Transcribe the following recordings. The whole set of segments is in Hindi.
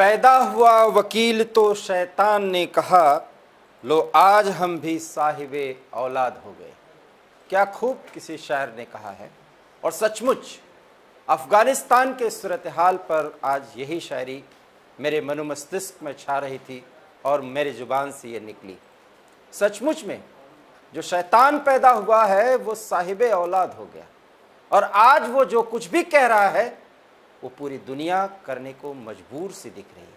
पैदा हुआ वकील तो शैतान ने कहा, लो आज हम भी साहिबे औलाद हो गए। क्या खूब किसी शायर ने कहा है। और सचमुच अफ़गानिस्तान के सूरत हाल पर आज यही शायरी मेरे मनो मस्तिष्क में छा रही थी और मेरी ज़ुबान से ये निकली। सचमुच में जो शैतान पैदा हुआ है वो साहिबे औलाद हो गया, और आज वो जो कुछ भी कह रहा है वो पूरी दुनिया करने को मजबूर सी दिख रही है।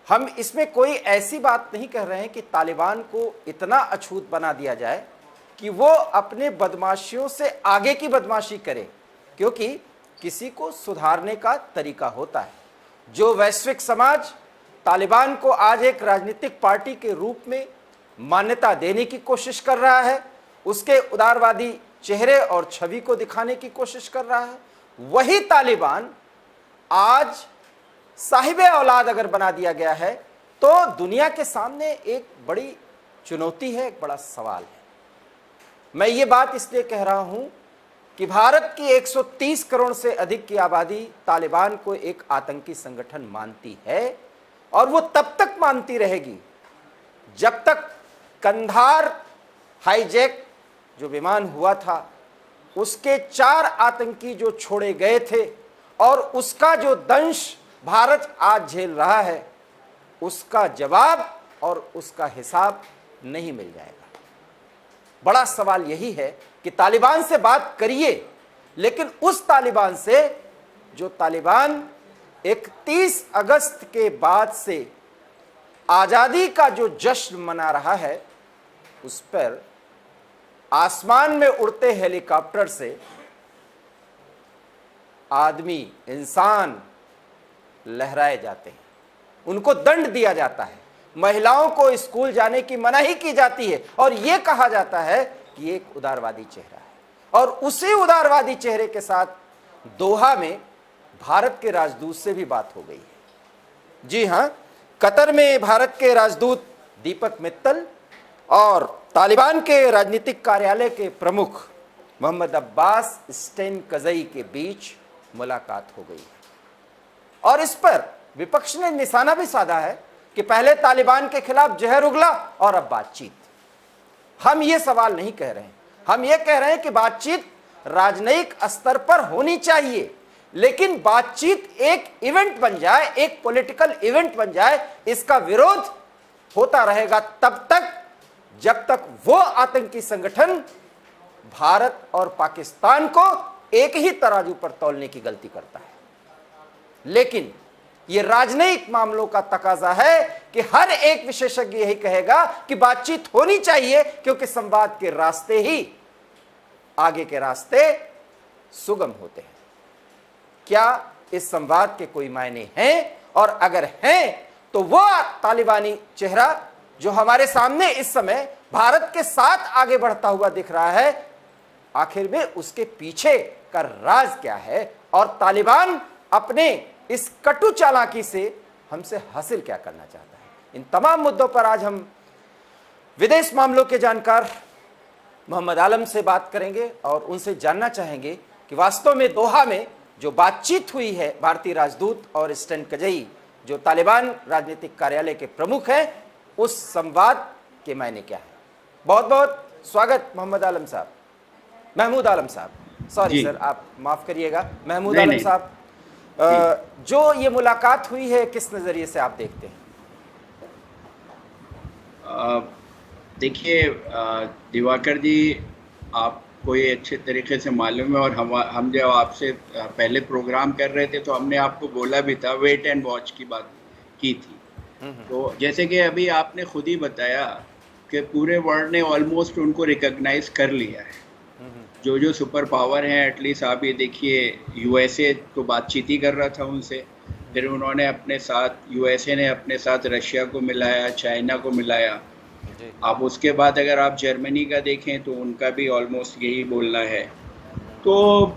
हम इसमें कोई ऐसी बात नहीं कह रहे हैं कि तालिबान को इतना अछूत बना दिया जाए कि वो अपने बदमाशियों से आगे की बदमाशी करे, क्योंकि किसी को सुधारने का तरीका होता है। जो वैश्विक समाज तालिबान को आज एक राजनीतिक पार्टी के रूप में मान्यता देने की कोशिश कर रहा है, उसके उदारवादी चेहरे और छवि को दिखाने की कोशिश कर रहा है, वही तालिबान आज साहिबे औलाद अगर बना दिया गया है तो दुनिया के सामने एक बड़ी चुनौती है, एक बड़ा सवाल है। मैं ये बात इसलिए कह रहा हूं कि भारत की 130 करोड़ से अधिक की आबादी तालिबान को एक आतंकी संगठन मानती है, और वो तब तक मानती रहेगी जब तक कंधार हाईजैक जो विमान हुआ था उसके 4 आतंकी जो छोड़े गए थे और उसका जो दंश भारत आज झेल रहा है, उसका जवाब और उसका हिसाब नहीं मिल जाएगा। बड़ा सवाल यही है कि तालिबान से बात करिए, लेकिन उस तालिबान से जो तालिबान 31 अगस्त के बाद से आज़ादी का जो जश्न मना रहा है, उस पर आसमान में उड़ते हेलीकॉप्टर से आदमी, इंसान लहराए जाते हैं, उनको दंड दिया जाता है, महिलाओं को स्कूल जाने की मनाही की जाती है, और यह कहा जाता है कि एक उदारवादी चेहरा है। और उसी उदारवादी चेहरे के साथ दोहा में भारत के राजदूत से भी बात हो गई है। जी हां, कतर में भारत के राजदूत दीपक मित्तल और तालिबान के राजनीतिक कार्यालय के प्रमुख मोहम्मद अब्बास स्टेनकज़ई के बीच मुलाकात हो गई है, और इस पर विपक्ष ने निशाना भी साधा है कि पहले तालिबान के खिलाफ जहर उगला और अब बातचीत। हम ये सवाल नहीं कह रहे हैं, हम ये कह रहे हैं कि बातचीत राजनयिक स्तर पर होनी चाहिए, लेकिन बातचीत एक इवेंट बन जाए, एक पॉलिटिकल इवेंट बन जाए, इसका विरोध होता रहेगा तब तक जब तक वो आतंकी संगठन भारत और पाकिस्तान को एक ही तराजू पर तौलने की गलती करता है। लेकिन ये राजनयिक मामलों का तकाजा है कि हर एक विशेषज्ञ यही कहेगा कि बातचीत होनी चाहिए, क्योंकि संवाद के रास्ते ही आगे के रास्ते सुगम होते हैं। क्या इस संवाद के कोई मायने हैं? और अगर हैं तो वो तालिबानी चेहरा जो हमारे सामने इस समय भारत के साथ आगे बढ़ता हुआ दिख रहा है, आखिर में उसके पीछे का राज क्या है, और तालिबान अपने इस कटु चालाकी से हमसे हासिल क्या करना चाहता है। इन तमाम मुद्दों पर आज हम विदेश मामलों के जानकार मोहम्मद आलम से बात करेंगे और उनसे जानना चाहेंगे कि वास्तव में दोहा में जो बातचीत हुई है भारतीय राजदूत और स्टेनकज़ई जो तालिबान राजनीतिक कार्यालय के प्रमुख हैं, उस संवाद के मायने क्या है। बहुत बहुत स्वागत मोहम्मद आलम साहब, महमूद आलम साहब, सॉरी सर, आप माफ करिएगा, महमूद आलम साहब। जो ये मुलाकात हुई है, किस नजरिए से आप देखते हैं? देखिए दिवाकर जी, आपको ये अच्छे तरीके से मालूम है, और हम जब आपसे पहले प्रोग्राम कर रहे थे तो हमने आपको बोला भी था, वेट एंड वॉच की बात की थी। तो जैसे कि अभी आपने खुद ही बताया कि पूरे वर्ल्ड ने ऑलमोस्ट उनको रिकॉग्नाइज कर लिया है, जो जो सुपर पावर हैं। एटलीस्ट आप ये देखिए, यूएसए तो बातचीत ही कर रहा था उनसे, फिर उन्होंने अपने साथ, यूएसए ने अपने साथ रशिया को मिलाया, चाइना को मिलाया। अब उसके बाद अगर आप जर्मनी का देखें तो उनका भी ऑलमोस्ट यही बोलना है। तो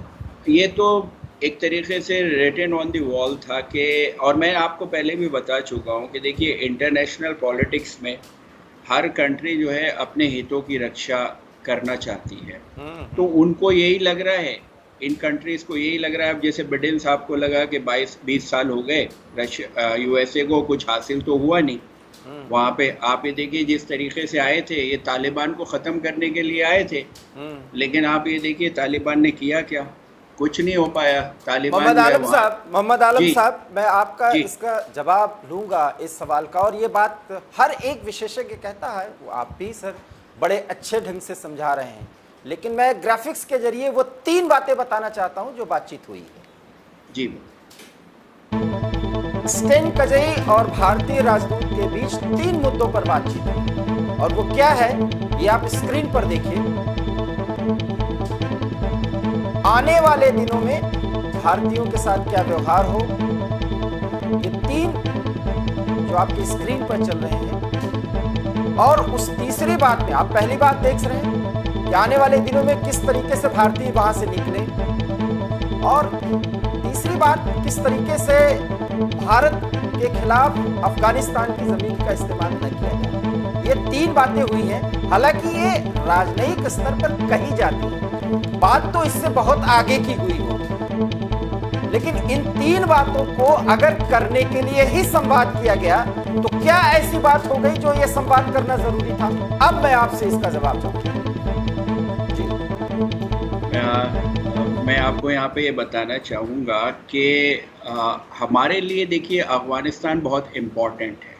ये तो एक तरीके से रिटन ऑन द वॉल था कि, और मैं आपको पहले भी बता चुका हूँ कि देखिए इंटरनेशनल पॉलिटिक्स में हर कंट्री जो है अपने हितों की रक्षा करना चाहती है। तो उनको यही लग रहा है इन कंट्रीज़ को यही लग रहा है, अब जैसे बिडेन साहब को लगा कि 22-20 साल हो गए रशिया यूएसए को कुछ हासिल तो हुआ नहीं। वहाँ पे आप ये देखिए जिस तरीके से आए थे, ये तालिबान को ख़त्म करने के लिए आए थे, लेकिन आप ये देखिए तालिबान ने किया क्या? कुछ नहीं हो पाया। तालिबान जो है वहाँ। मोहम्मद आलम जी साहब, मैं आपका जी इसका जवाब लूंगा इस सवाल का, और ये बात हर एक विशेषज्ञ कहता है, वो आप भी सर बड़े अच्छे ढंग से समझा रहे हैं, लेकिन मैं ग्राफिक्स के जरिए वो 3 बातें बताना चाहता हूं जो बातचीत हुई है। जी स्टेन कजई और भारतीय राजदूत के बीच 3 मुद्दों पर बातचीत हुई, और वो क्या है ये आप स्क्रीन पर देखिए। आने वाले दिनों में भारतीयों के साथ क्या व्यवहार हो, ये 3 जो आपकी स्क्रीन पर चल रहे हैं, और उस तीसरी बात में आप पहली बात देख रहे हैं कि आने वाले दिनों में किस तरीके से भारतीय वहां से निकले, और तीसरी बात किस तरीके से भारत के खिलाफ अफगानिस्तान की जमीन का इस्तेमाल न किया जाए। ये 3 बातें हुई हैं, हालांकि ये राजनयिक स्तर पर कही जाती है, बात तो इससे बहुत आगे की हुई होगी, लेकिन इन 3 बातों को अगर करने के लिए ही संवाद किया गया तो क्या ऐसी बात हो गई जो ये संवाद करना जरूरी था? अब मैं आपसे इसका जवाब चाहूंगा। मैं आपको यहाँ पे ये बताना चाहूँगा कि हमारे लिए देखिए अफ़गानिस्तान बहुत इम्पोर्टेंट है,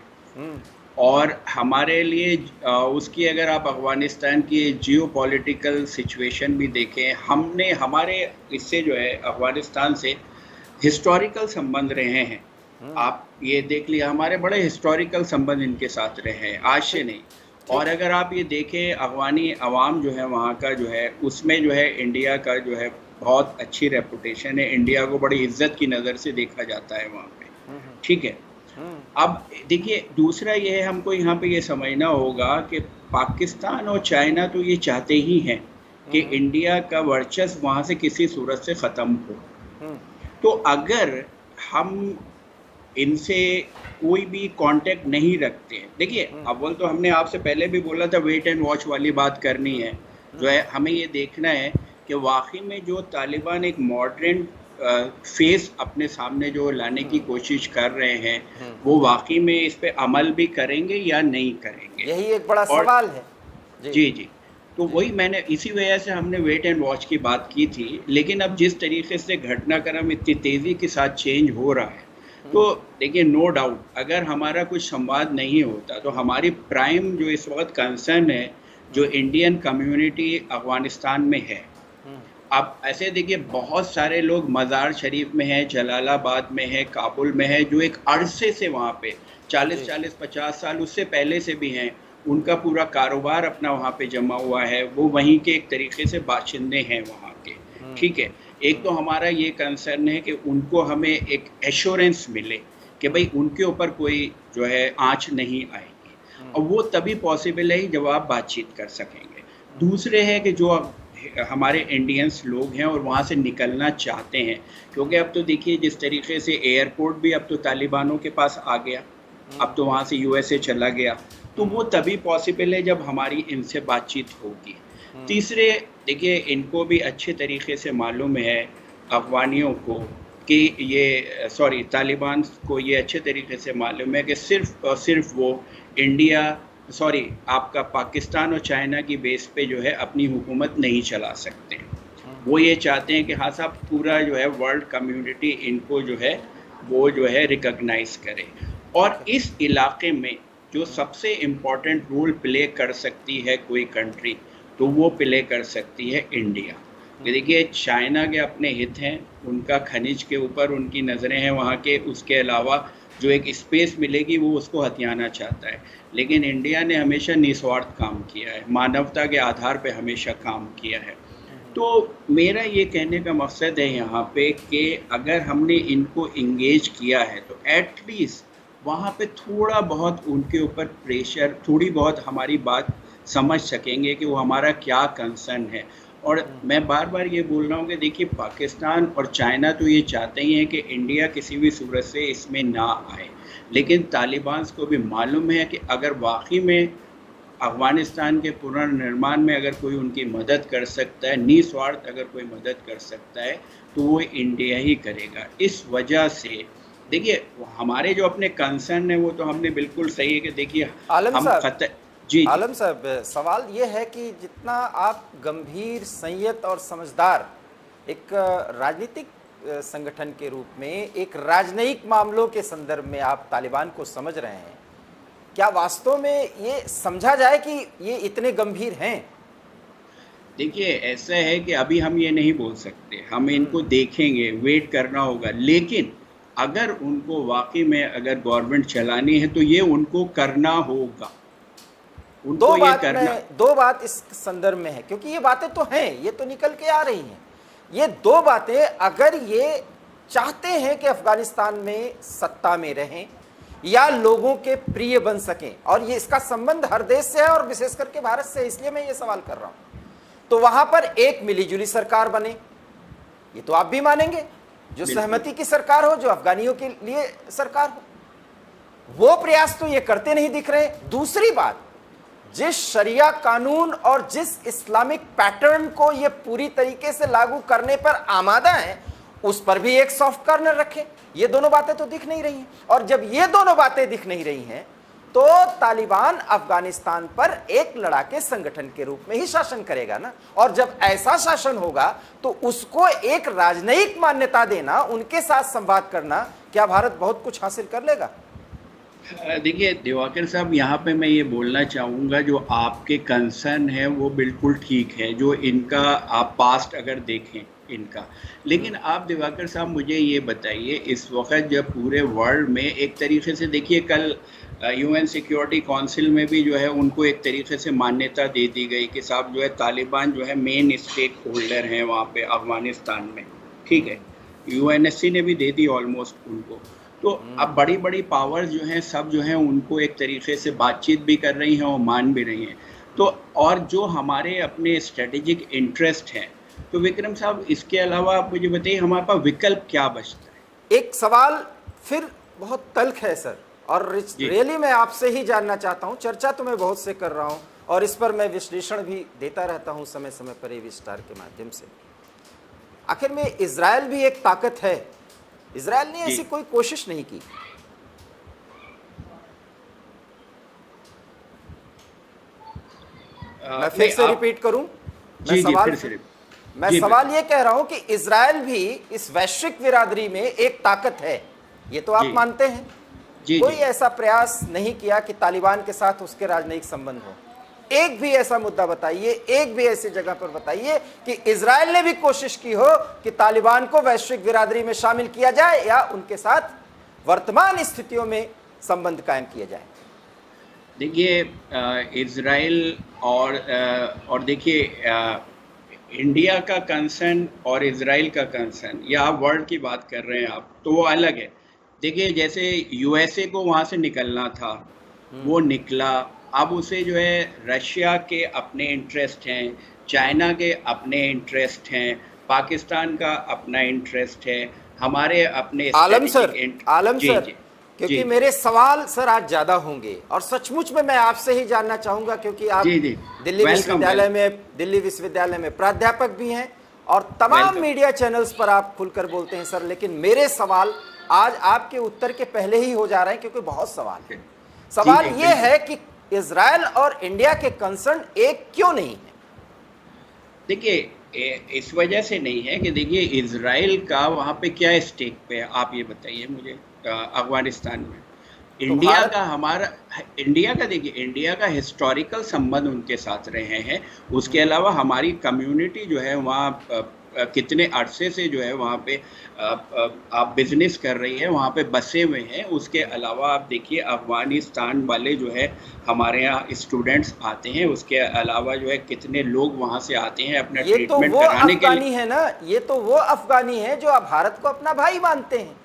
और हमारे लिए उसकी अगर आप अफ़गानिस्तान की जियोपॉलिटिकल सिचुएशन भी देखें, हमने हमारे इससे जो है अफ़गानिस्तान से हिस्टोरिकल संबंध रहे हैं। आप ये देख लिया, हमारे बड़े हिस्टोरिकल संबंध इनके साथ रहे हैं, आज से नहीं। और अगर आप ये देखें अफ़गानी अवाम जो है वहाँ का जो है, उसमें जो है इंडिया का जो है बहुत अच्छी रेपुटेशन है, इंडिया को बड़ी इज्जत की नज़र से देखा जाता है वहाँ पे, ठीक है। अब देखिए दूसरा ये है, हमको यहाँ पे ये समझना होगा कि पाकिस्तान और चाइना तो ये चाहते ही हैं कि इंडिया का वर्चस्व वहाँ से किसी सूरत से ख़त्म हो। तो अगर हम इनसे कोई भी कांटेक्ट नहीं रखते हैं, देखिए अव्वल तो हमने आपसे पहले भी बोला था वेट एंड वॉच वाली बात करनी है, जो है हमें ये देखना है कि वाकई में जो तालिबान एक मॉडर्न फेस अपने सामने जो लाने की कोशिश कर रहे हैं, वो वाकई में इस पे अमल भी करेंगे या नहीं करेंगे, यही एक बड़ा सवाल है। जी जी, तो वही मैंने इसी वजह से हमने वेट एंड वॉच की बात की थी। लेकिन अब जिस तरीके से घटनाक्रम इतनी तेज़ी के साथ चेंज हो रहा है, तो देखिए नो डाउट अगर हमारा कुछ संवाद नहीं होता तो हमारी प्राइम जो इस वक्त कंसर्न है, जो इंडियन कम्युनिटी अफगानिस्तान में है। अब ऐसे देखिए बहुत सारे लोग मज़ार शरीफ में हैं, जलालाबाद में है, काबुल में है, जो एक अरसे से वहाँ पे 40-50 साल उससे पहले से भी हैं, उनका पूरा कारोबार अपना वहाँ पे जमा हुआ है, वो वहीं के एक तरीके से बाशिंदे हैं वहाँ के, ठीक है। एक तो हमारा ये कंसर्न है कि उनको हमें एक एश्योरेंस मिले कि भाई उनके ऊपर कोई जो है आँच नहीं आएगी, और वो तभी पॉसिबल है जब आप बातचीत कर सकेंगे। दूसरे है कि जो हमारे इंडियंस लोग हैं और वहाँ से निकलना चाहते हैं, क्योंकि अब तो देखिए जिस तरीके से एयरपोर्ट भी अब तो तालिबानों के पास आ गया, अब तो वहाँ से यूएसए चला गया, तो वो तभी पॉसिबल है जब हमारी इनसे बातचीत होगी। तीसरे देखिए इनको भी अच्छे तरीके से मालूम है अफगानियों को कि ये तालिबान को ये अच्छे तरीके से मालूम है कि सिर्फ और सिर्फ वो आपका पाकिस्तान और चाइना की बेस पे जो है अपनी हुकूमत नहीं चला सकते। वो ये चाहते हैं कि हाँ साहब पूरा जो है वर्ल्ड कम्युनिटी इनको जो है वो जो है रिकॉग्नाइज करे, और इस इलाके में जो सबसे इम्पॉर्टेंट रोल प्ले कर सकती है कोई कंट्री, तो वो प्ले कर सकती है इंडिया। देखिए चाइना के अपने हित हैं, उनका खनिज के ऊपर उनकी नज़रें हैं वहाँ के, उसके अलावा जो एक स्पेस मिलेगी वो उसको हथियाना चाहता है। लेकिन इंडिया ने हमेशा निस्वार्थ काम किया है, मानवता के आधार पे हमेशा काम किया है। तो मेरा ये कहने का मकसद है यहाँ पे कि अगर हमने इनको इंगेज किया है तो एटलीस्ट वहाँ पे थोड़ा बहुत उनके ऊपर प्रेशर, थोड़ी बहुत हमारी बात समझ सकेंगे कि वो हमारा क्या कंसर्न है। और मैं बार बार ये बोल रहा हूँ कि देखिए पाकिस्तान और चाइना तो ये चाहते ही हैं कि इंडिया किसी भी सूरत से इसमें ना आए, लेकिन तालिबान को भी मालूम है कि अगर वाकई में अफ़गानिस्तान के पुनर्निर्माण में अगर कोई उनकी मदद कर सकता है, निस्वार्थ अगर कोई मदद कर सकता है, तो वो इंडिया ही करेगा। इस वजह से देखिए, हमारे जो अपने कंसर्न है वो तो हमने बिल्कुल सही है कि देखिए आलम हम साहब, खत जी, जी। आलम साहब, सवाल ये है कि जितना आप गंभीर, संयत और समझदार एक राजनीतिक संगठन के रूप में एक राजनयिक मामलों के संदर्भ में आप तालिबान को समझ रहे हैं, क्या वास्तव में ये समझा जाए कि ये इतने गंभीर हैं? देखिए, ऐसा है कि अभी हम ये नहीं बोल सकते, हम इनको देखेंगे, वेट करना होगा, लेकिन अगर उनको वाकई में अगर गवर्नमेंट चलानी है तो ये उनको करना होगा, उनको ये करना। दो बात इस संदर्भ में है, क्योंकि ये बातें तो हैं, ये तो निकल के आ रही हैं। ये दो बातें, अगर ये चाहते हैं कि अफगानिस्तान में सत्ता में रहें या लोगों के प्रिय बन सकें, और ये इसका संबंध हर देश से है और विशेष करके भारत से, इसलिए मैं ये सवाल कर रहा हूं, तो वहां पर एक मिलीजुली सरकार बने, ये तो आप भी मानेंगे, जो सहमति की सरकार हो, जो अफगानियों के लिए सरकार हो। वो प्रयास तो ये करते नहीं दिख रहे। दूसरी बात, जिस शरिया कानून और जिस इस्लामिक पैटर्न को ये पूरी तरीके से लागू करने पर आमादा है, उस पर भी एक सॉफ्ट कॉर्नर रखें। ये दोनों बातें तो दिख नहीं रही हैं, और जब ये दोनों बातें दिख नहीं रही हैं, तो तालिबान अफगानिस्तान पर एक लड़ाके संगठन के रूप में ही शासन करेगा ना। और जब ऐसा शासन होगा तो उसको एक राजनयिक मान्यता देना, उनके साथ संवाद करना, क्या भारत बहुत कुछ हासिल कर लेगा? देखिए दिवाकर साहब, यहाँ पे मैं ये बोलना चाहूँगा, जो आपके कंसर्न है वो बिल्कुल ठीक है, जो इनका आप पास्ट अगर देखें इनका। लेकिन आप दिवाकर साहब मुझे ये बताइए, इस वक्त जब पूरे वर्ल्ड में एक तरीके से देखिए, कल यूएन सिक्योरिटी काउंसिल में भी जो है उनको एक तरीके से मान्यता दे दी गई कि साहब जो है तालिबान जो है मेन स्टेक होल्डर हैं वहाँ पे अफगानिस्तान में, ठीक है। यूएनएससी ने भी दे दी ऑलमोस्ट उनको। तो अब बड़ी बड़ी पावर्स जो हैं सब जो हैं उनको एक तरीके से बातचीत भी कर रही हैं और मान भी रही हैं। तो और जो हमारे अपने स्ट्रेटेजिक इंटरेस्ट हैं, तो विक्रम साहब इसके अलावा आप मुझे बताइए हमारे पास विकल्प क्या बचता है? एक सवाल फिर बहुत तल्ख है सर, और रियली मैं आपसे ही जानना चाहता हूं। चर्चा तो मैं बहुत से कर रहा हूं और इस पर मैं विश्लेषण भी देता रहता हूं समय समय पर एवी स्टार के माध्यम से। आखिर में इजराइल भी एक ताकत है, इजराइल ने ऐसी कोई कोशिश नहीं की। मैं फिर से रिपीट करूं, मैं सवाल ये कह रहा हूं कि इजराइल भी इस वैश्विक बिरादरी में एक ताकत है, ये तो आप मानते हैं। कोई ऐसा प्रयास नहीं किया कि तालिबान के साथ उसके राजनयिक संबंध हो। एक भी ऐसा मुद्दा बताइए, एक भी ऐसी जगह पर बताइए कि इजराइल ने भी कोशिश की हो कि तालिबान को वैश्विक बिरादरी में शामिल किया जाए या उनके साथ वर्तमान स्थितियों में संबंध कायम किया जाए। देखिए इजराइल और देखिए इंडिया का कंसर्न और इजराइल का कंसर्न, या आप वर्ल्ड की बात कर रहे हैं आप, तो वो अलग है। देखिए जैसे यूएसए को वहाँ से निकलना था, वो निकला। अब उसे जो है रशिया के अपने इंटरेस्ट हैं, चाइना के अपने इंटरेस्ट हैं, पाकिस्तान का अपना इंटरेस्ट है, हमारे अपने आलम सर, क्योंकि मेरे सवाल सर आज ज़्यादा होंगे और सचमुच में मैं आपसे ही जानना चाहूँगा, क्योंकि आप दिल्ली विश्वविद्यालय में प्राध्यापक भी हैं और तमाम मीडिया चैनल्स पर आप खुलकर बोलते हैं सर। लेकिन मेरे सवाल आज आपके उत्तर के पहले ही हो जा रहे हैं, क्योंकि बहुत सवाल है। सवाल ये है कि इजराइल और इंडिया के कंसर्न एक क्यों नहीं है? देखिए इस वजह से नहीं है कि देखिए इजराइल का वहाँ पे क्या स्टेक पे है, आप ये बताइए मुझे। अफगानिस्तान में इंडिया का, हमारा इंडिया का, देखिए इंडिया का हिस्टोरिकल संबंध उनके साथ रहे हैं। उसके अलावा हमारी कम्युनिटी जो है वहाँ कितने अरसे से जो है वहाँ पे आप बिजनेस कर रही है, वहाँ पे बसे हुए हैं। उसके अलावा आप देखिए अफगानिस्तान वाले जो है हमारे यहाँ स्टूडेंट्स आते हैं। उसके अलावा जो है कितने लोग वहाँ से आते हैं अपना ट्रीटमेंट कराने के लिए। है ना, ये तो वो अफगानी है जो आप भारत को अपना भाई मानते हैं,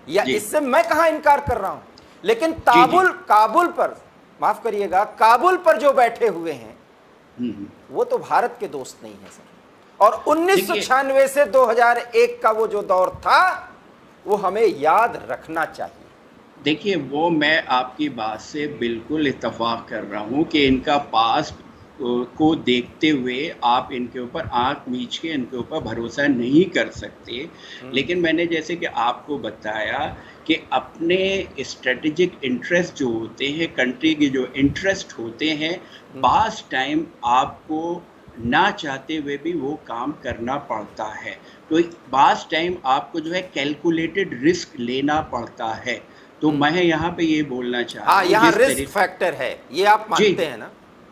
या इससे मैं कहाँ इनकार कर रहा हूँ। लेकिन काबुल पर, माफ करिएगा, काबुल पर जो बैठे हुए हैं वो तो भारत के दोस्त नहीं है सर। और 1996 से 2001 का वो जो दौर था वो हमें याद रखना चाहिए। देखिए, वो मैं आपकी बात से बिल्कुल इत्तेफ़ाक कर रहा हूँ कि इनका पास्ट को देखते हुए आप इनके ऊपर आँख मीच के इनके ऊपर भरोसा नहीं कर सकते। लेकिन मैंने जैसे कि आपको बताया कि अपने स्ट्रैटेजिक इंटरेस्ट जो होते हैं, कंट्री के जो इंटरेस्ट होते हैं, बाज़ टाइम आपको ना चाहते हुए भी वो काम करना पड़ता है। तो बाज़ टाइम आपको जो है कैलकुलेटेड रिस्क लेना पड़ता है। तो मैं यहाँ पे ये बोलना चाह रहा हाँ, हूँ यहाँ जिस रिस्क तरीके। फैक्टर है, ये आप जी, मानते हैं ना?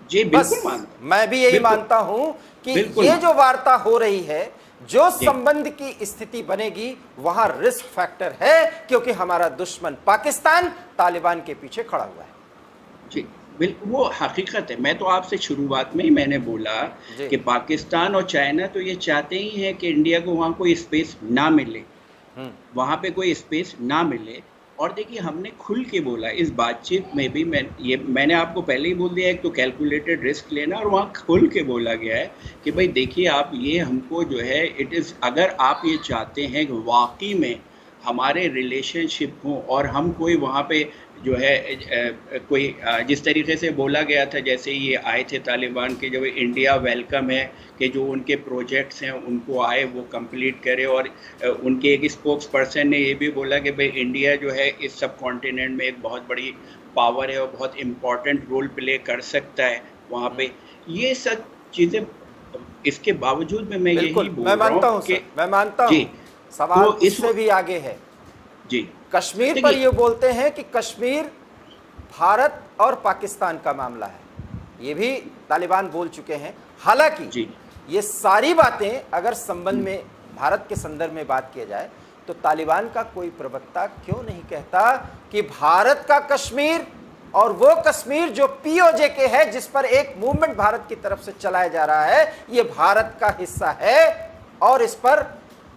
जी, बस बिल्कुल मानता हूँ। मैं भी यही बिल्कुल, मानता हूं कि बिल्कुल ये मानता जो वार्ता हो रही है, जो हूँ। जी, संबंध की स्थिति बनेगी, वहां रिस्क फैक्टर है, क्योंकि हमारा दुश्मन पाकिस्तान तालिबान के पीछे खड़ा हुआ है। जी, बिल्कुल वो हकीकत है। मैं तो आपसे शुरुआत में ही मैंने बोला जी। कि पाकिस्तान और चाइना तो ये चाहते ही हैं कि इंडिया को वहाँ कोई स्पेस ना मिले, हम्म। वहाँ पे कोई स्पेस ना मिले। और देखिए, हमने खुल के बोला इस बातचीत में भी, मैंने आपको पहले ही बोल दिया, एक तो कैलकुलेटेड रिस्क लेना, और वहाँ खुल के बोला गया है कि भाई देखिए, आप ये हमको जो है इट इज़, अगर आप ये चाहते हैं कि वाक़ई में हमारे रिलेशनशिप हों और हम कोई वहाँ पे जो है कोई जिस तरीके से बोला गया था, जैसे ये आए थे तालिबान के, जो इंडिया वेलकम है कि जो उनके प्रोजेक्ट्स हैं उनको आए वो कंप्लीट करे। और उनके एक स्पोक्स पर्सन ने ये भी बोला कि भाई इंडिया जो है इस सब कॉन्टिनेंट में एक बहुत बड़ी पावर है और बहुत इम्पॉर्टेंट रोल प्ले कर सकता है वहाँ पे। ये सब चीज़ें, इसके बावजूद में मैं यही बिल्कुल, मैं बोल रहा मानता हूं हूँ कि सर, मैं मानता जी, हूं। सवाल तो इस उससे भी आगे है। जी, कश्मीर पर देखिए, ये बोलते हैं कि कश्मीर भारत और पाकिस्तान का मामला है, ये भी तालिबान बोल चुके हैं। हालांकि जी, ये सारी बातें अगर संबंध में भारत के संदर्भ में बात किया जाए, तो तालिबान का कोई प्रवक्ता क्यों नहीं कहता कि भारत का कश्मीर और वो कश्मीर जो पीओजे के है, जिस पर एक मूवमेंट भारत की तरफ से चलाया जा रहा है, ये भारत का हिस्सा है और इस पर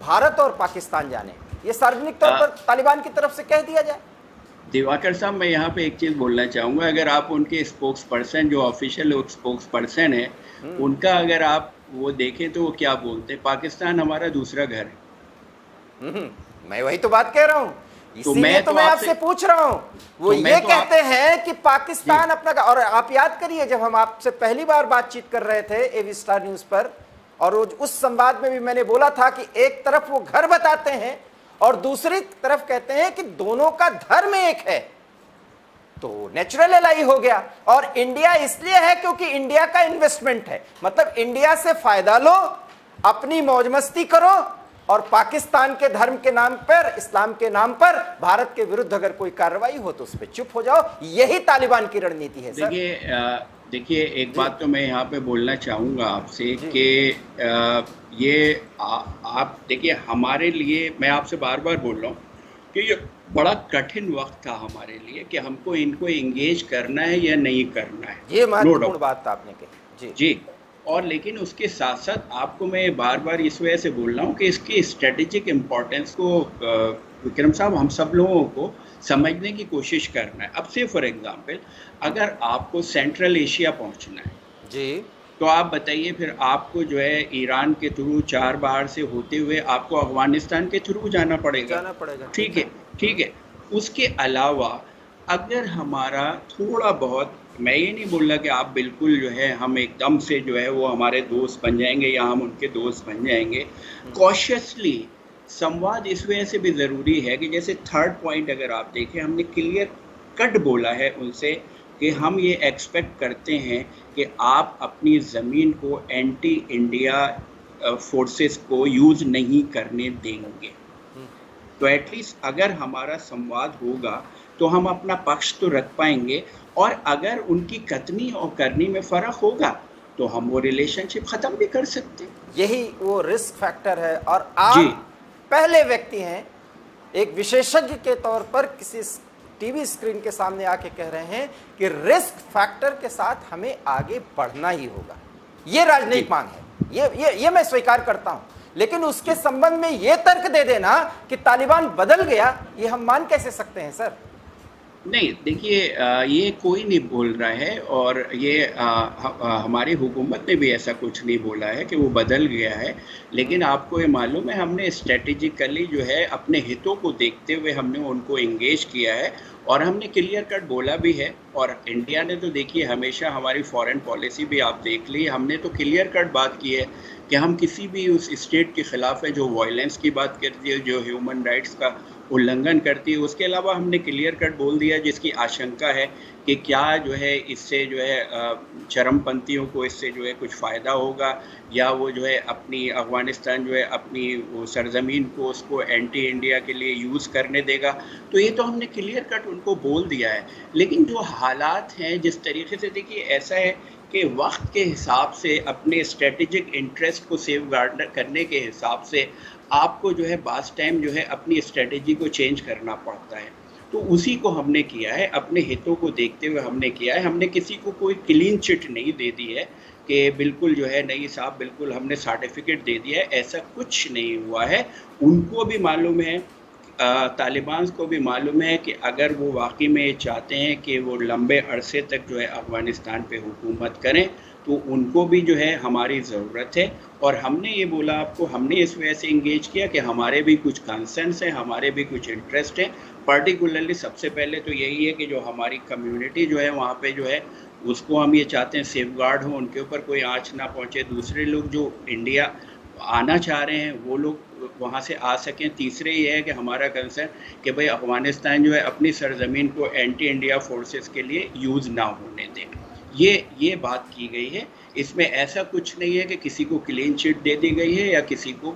भारत और पाकिस्तान जाने, ये सार्वजनिक तौर पर तालिबान की तरफ से कह दिया जाए। दिवाकर साहब, मैं यहाँ पे एक चीज़ बोलना चाहूँगा। अगर आप उनके स्पोक्स पर्सन, जो ऑफिशियल स्पोक्स पर्सन है, उनका अगर आप वो देखें तो वो क्या बोलते हैं, पाकिस्तान हमारा दूसरा घर है। मैं वही तो बात कह रहा हूं, तो इसीलिए मैं तो तो मैं आपसे आपसे पूछ रहा हूं। वो तो ये मैं तो आप कहते हैं कि पाकिस्तान जी, अपना, और आप याद करिए जब हम आपसे पहली बार बातचीत कर रहे थे एवी स्टार न्यूज पर, और उस संवाद में भी मैंने बोला था कि एक तरफ वो घर बताते हैं और दूसरी तरफ कहते हैं कि दोनों का धर्म एक है, तो नेचुरल एलाई हो गया। और इंडिया इसलिए है क्योंकि इंडिया का इन्वेस्टमेंट है, मतलब इंडिया से फायदा लो, अपनी मौज मस्ती करो, और पाकिस्तान के धर्म के नाम पर, इस्लाम के नाम पर भारत के विरुद्ध अगर कोई कार्रवाई हो तो उस पर चुप हो जाओ। यही तालिबान की रणनीति है सर। देखिए, एक जी बात तो मैं यहाँ पे बोलना चाहूँगा आपसे जी कि ये आप देखिए, हमारे लिए, मैं आपसे बार बार बोल रहा हूँ कि ये बड़ा कठिन वक्त था हमारे लिए कि हमको इनको एंगेज करना है या नहीं करना है। ये नो महत्वपूर्ण डाउट। बात आपने कही। जी जी। और लेकिन उसके साथ साथ आपको मैं बार बार इस वजह से बोल रहा हूँ कि इसकी स्ट्रेटेजिक इम्पोर्टेंस को विक्रम साहब, हम सब लोगों को समझने की कोशिश करना है। अब से फॉर एग्जांपल, अगर आपको सेंट्रल एशिया पहुँचना है, जी तो आप बताइए, फिर आपको जो है ईरान के थ्रू, चार बाहर से होते हुए आपको अफगानिस्तान के थ्रू जाना पड़ेगा। जाना पड़ेगा, ठीक ठीक है, है। ठीक है। उसके अलावा अगर हमारा थोड़ा बहुत, मैं ये नहीं बोल रहा कि आप बिल्कुल जो है हम एकदम से जो है वो हमारे दोस्त बन जाएंगे या हम उनके दोस्त बन जाएंगे, कॉशियसली संवाद इस वजह से भी ज़रूरी है कि जैसे थर्ड पॉइंट अगर आप देखें, हमने क्लियर कट बोला है उनसे कि हम ये एक्सपेक्ट करते हैं कि आप अपनी ज़मीन को एंटी इंडिया फोर्सेस को यूज़ नहीं करने देंगे। तो एटलीस्ट अगर हमारा संवाद होगा तो हम अपना पक्ष तो रख पाएंगे, और अगर उनकी कथनी और करनी में फ़र्क होगा तो हम वो रिलेशनशिप ख़त्म भी कर सकते हैं। यही वो रिस्क फैक्टर है। और जी, आप पहले व्यक्ति हैं, एक विशेषज्ञ के तौर पर किसी टीवी स्क्रीन के सामने आके कह रहे हैं कि रिस्क फैक्टर के साथ हमें आगे बढ़ना ही होगा। ये राजनयिक जी, मांग है, ये मैं स्वीकार करता हूं। लेकिन उसके संबंध में ये तर्क दे देना कि तालिबान बदल गया, ये हम मान कैसे सकते हैं सर? नहीं, देखिए ये कोई नहीं बोल रहा है, और ये हमारी हुकूमत ने भी ऐसा कुछ नहीं बोला है कि वो बदल गया है। लेकिन आपको ये मालूम है, हमने स्ट्रेटेजिकली जो है अपने हितों को देखते हुए हमने उनको एंगेज किया है, और हमने क्लियर कट बोला भी है। और इंडिया ने तो देखिए हमेशा हमारी फॉरेन पॉलिसी भी आप देख ली, हमने तो क्लियर कट बात की है कि हम किसी भी उस स्टेट के ख़िलाफ़ है जो वायलेंस की बात करती है, जो ह्यूमन राइट्स का उल्लंघन करती है। उसके अलावा हमने क्लियर कट बोल दिया जिसकी आशंका है कि क्या जो है इससे जो है चरमपंथियों को इससे जो है कुछ फ़ायदा होगा, या वो जो है अपनी अफ़गानिस्तान जो है अपनी वो सरज़मीन को उसको एंटी इंडिया के लिए यूज़ करने देगा। तो ये तो हमने क्लियर कट उनको बोल दिया है। लेकिन जो हालात हैं जिस तरीके से, देखिए ऐसा है कि वक्त के हिसाब से अपने स्ट्रेटेजिक इंटरेस्ट को सेफगार्ड करने के हिसाब से आपको जो है बास टाइम जो है अपनी स्ट्रेटेजी को चेंज करना पड़ता है। तो उसी को हमने किया है, अपने हितों को देखते हुए हमने किया है। हमने किसी को कोई क्लीन चिट नहीं दे दी है कि बिल्कुल जो है नहीं साहब बिल्कुल हमने सर्टिफिकेट दे दिया है, ऐसा कुछ नहीं हुआ है। उनको भी मालूम है, तालिबान को भी मालूम है कि अगर वो वाकई में चाहते हैं कि वो लंबे अरसे तक जो है अफ़गानिस्तान पे हुकूमत करें, तो उनको भी जो है हमारी ज़रूरत है। और हमने ये बोला आपको, हमने इस वजह से इंगेज किया कि हमारे भी कुछ कंसर्न्स हैं, हमारे भी कुछ इंटरेस्ट हैं। पर्टिकुलरली सबसे पहले तो यही है कि जो हमारी कम्युनिटी जो है वहाँ पे जो है उसको हम ये चाहते हैं सेफगार्ड हो, उनके ऊपर कोई आँच ना पहुँचे। दूसरे लोग जो इंडिया आना चाह रहे हैं वो लोग वहाँ से आ सकें। तीसरे ये है कि हमारा कंसर्न कि भाई अफ़गानिस्तान जो है अपनी सरज़मीन को एंटी इंडिया फोर्सेस के लिए यूज़ ना होने दें। ये बात की गई है। इसमें ऐसा कुछ नहीं है कि किसी को क्लीन चिट दे दी गई है या किसी को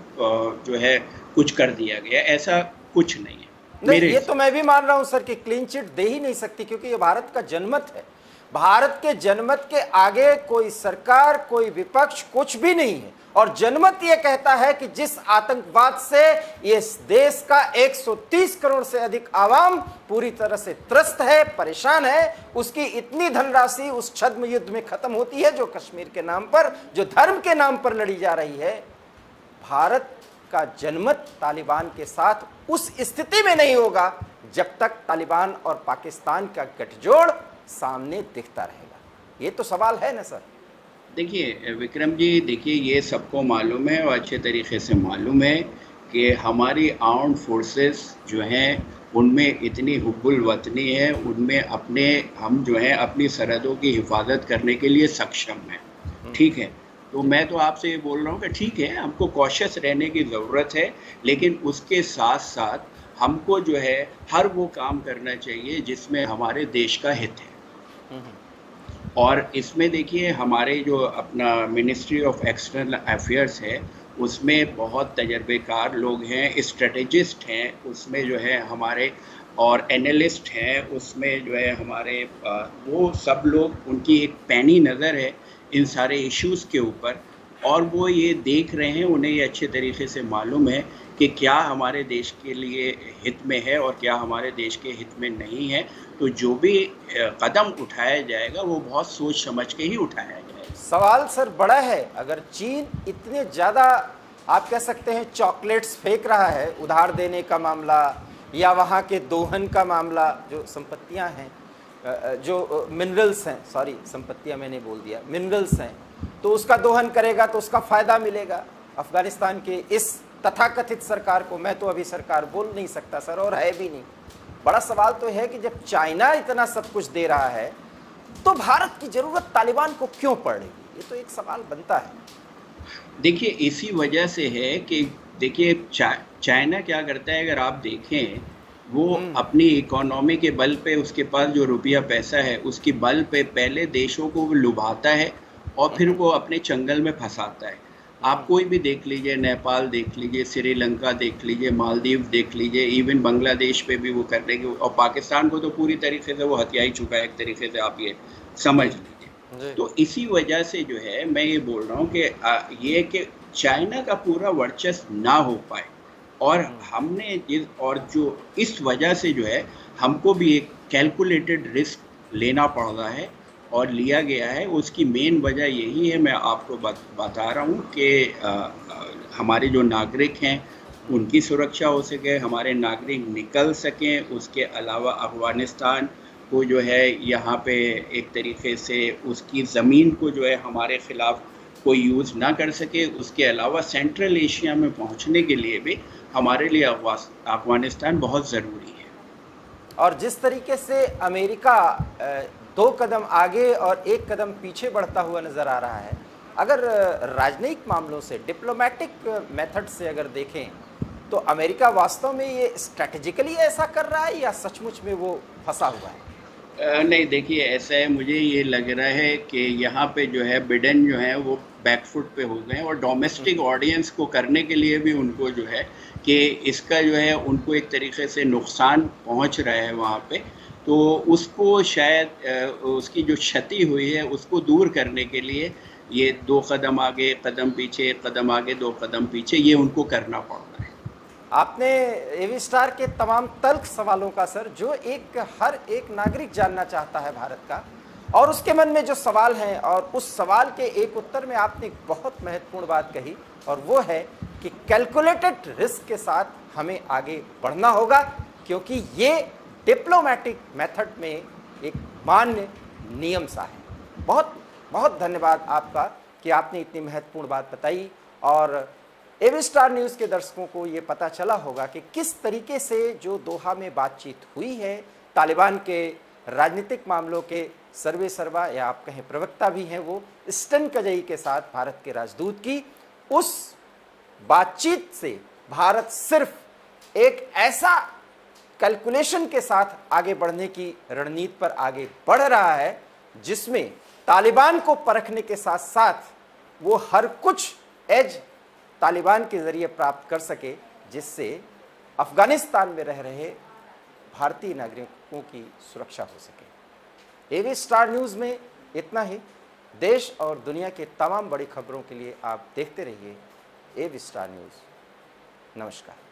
जो है कुछ कर दिया गया, ऐसा कुछ नहीं है नहीं, मेरे ये तो मैं भी मान रहा हूं सर कि क्लीन चिट दे ही नहीं सकती, क्योंकि ये भारत का जनमत है। भारत के जनमत के आगे कोई सरकार, कोई विपक्ष कुछ भी नहीं है। और जनमत ये कहता है कि जिस आतंकवाद से इस देश का 130 करोड़ से अधिक आवाम पूरी तरह से त्रस्त है, परेशान है, उसकी इतनी धनराशि उस छद्म युद्ध में खत्म होती है जो कश्मीर के नाम पर, जो धर्म के नाम पर लड़ी जा रही है। भारत का जनमत तालिबान के साथ उस स्थिति में नहीं होगा जब तक तालिबान और पाकिस्तान का गठजोड़ सामने दिखता रहेगा। ये तो सवाल है ना सर। देखिए विक्रम जी, देखिए ये सबको मालूम है और अच्छे तरीके से मालूम है कि हमारी आर्म्ड फोर्सेस जो हैं उनमें इतनी हुब्बुल वतनी है, उनमें अपने हम जो हैं अपनी सरहदों की हिफाजत करने के लिए सक्षम हैं। ठीक है, तो मैं तो आपसे ये बोल रहा हूँ कि ठीक है हमको कॉशियस रहने की ज़रूरत है, लेकिन उसके साथ साथ हमको जो है हर वो काम करना चाहिए जिसमें हमारे देश का हित है। और इसमें देखिए हमारे जो अपना मिनिस्ट्री ऑफ एक्सटर्नल अफेयर्स है उसमें बहुत तजर्बेकार लोग हैं, स्ट्रेटेजिस्ट हैं उसमें जो है हमारे, और एनालिस्ट हैं उसमें जो है हमारे, वो सब लोग, उनकी एक पैनी नज़र है इन सारे इश्यूज़ के ऊपर, और वो ये देख रहे हैं, उन्हें ये अच्छे तरीके से मालूम है कि क्या हमारे देश के लिए हित में है और क्या हमारे देश के हित में नहीं है। तो जो भी कदम उठाया जाएगा वो बहुत सोच समझ के ही उठाया जाएगा। सवाल सर बड़ा है। अगर चीन इतने ज़्यादा, आप कह सकते हैं, चॉकलेट्स फेंक रहा है, उधार देने का मामला या वहाँ के दोहन का मामला, जो संपत्तियाँ हैं, जो मिनरल्स हैं, सॉरी संपत्तियाँ मैंने बोल दिया, मिनरल्स हैं, तो उसका दोहन करेगा तो उसका फ़ायदा मिलेगा अफ़गानिस्तान के इस तथाकथित सरकार को। मैं तो अभी सरकार बोल नहीं सकता सर, और है भी नहीं। बड़ा सवाल तो है कि जब चाइना इतना सब कुछ दे रहा है तो भारत की ज़रूरत तालिबान को क्यों पड़ रही है? ये तो एक सवाल बनता है। देखिए इसी वजह से है कि देखिए चाइना क्या करता है, अगर आप देखें वो अपनी इकोनॉमी के बल पे, उसके पास जो रुपया पैसा है उसकी बल पे पहले देशों को लुभाता है और फिर वो अपने चंगल में फंसाता है। आप कोई भी देख लीजिए, नेपाल देख लीजिए, श्रीलंका देख लीजिए, मालदीव देख लीजिए, इवन बांग्लादेश पे भी वो करने की, और पाकिस्तान को तो पूरी तरीके से वो हथिया ही चुका है एक तरीके से, आप ये समझ लीजिए। तो इसी वजह से जो है मैं ये बोल रहा हूँ कि ये कि चाइना का पूरा वर्चस्व ना हो पाए, और हमने और जो इस वजह से जो है हमको भी एक कैलकुलेटेड रिस्क लेना पड़ रहा है और लिया गया है। उसकी मेन वजह यही है, मैं आपको बता रहा हूँ कि हमारे जो नागरिक हैं उनकी सुरक्षा हो सके, हमारे नागरिक निकल सकें। उसके अलावा अफ़गानिस्तान को जो है यहाँ पे एक तरीके से उसकी ज़मीन को जो है हमारे ख़िलाफ़ कोई यूज़ ना कर सके। उसके अलावा सेंट्रल एशिया में पहुँचने के लिए भी हमारे लिए अफ़गानिस्तान बहुत ज़रूरी है। और जिस तरीके से अमेरिका 2 कदम आगे और 1 कदम पीछे बढ़ता हुआ नज़र आ रहा है, अगर राजनयिक मामलों से, डिप्लोमैटिक मेथड से अगर देखें, तो अमेरिका वास्तव में ये स्ट्रैटेजिकली ऐसा कर रहा है या सचमुच में वो फंसा हुआ है? नहीं देखिए, ऐसा है, मुझे ये लग रहा है कि यहाँ पे जो है बिडेन जो है वो बैकफुट पे हो गए हैं, और डोमेस्टिक ऑडियंस को करने के लिए भी उनको जो है कि इसका जो है उनको एक तरीके से नुकसान पहुँच रहा है वहाँ पे। तो उसको शायद उसकी जो क्षति हुई है उसको दूर करने के लिए ये 2 कदम आगे, कदम पीछे, 1 कदम आगे, 2 कदम पीछे, ये उनको करना पड़ रहा है। आपने एवी स्टार के तमाम तल्ख सवालों का सर, जो हर एक नागरिक जानना चाहता है भारत का, और उसके मन में जो सवाल हैं, और उस सवाल के एक उत्तर में आपने एक बहुत महत्वपूर्ण बात कही, और वो है कि कैलकुलेटेड रिस्क के साथ हमें आगे बढ़ना होगा, क्योंकि ये डिप्लोमैटिक मेथड में एक मान्य नियम सा है। बहुत बहुत धन्यवाद आपका कि आपने इतनी महत्वपूर्ण बात बताई, और एवी स्टार न्यूज़ के दर्शकों को ये पता चला होगा कि किस तरीके से जो दोहा में बातचीत हुई है, तालिबान के राजनीतिक मामलों के सर्वे सर्वा, या आप कहें प्रवक्ता भी हैं वो, स्टन कजई के साथ भारत के राजदूत की, उस बातचीत से भारत सिर्फ एक ऐसा कैलकुलेशन के साथ आगे बढ़ने की रणनीति पर आगे बढ़ रहा है जिसमें तालिबान को परखने के साथ साथ वो हर कुछ एज तालिबान के जरिए प्राप्त कर सके, जिससे अफगानिस्तान में रह रहे भारतीय नागरिकों की सुरक्षा हो सके। एवी स्टार न्यूज़ में इतना ही। देश और दुनिया के तमाम बड़ी खबरों के लिए आप देखते रहिए एवी स्टार न्यूज़। नमस्कार।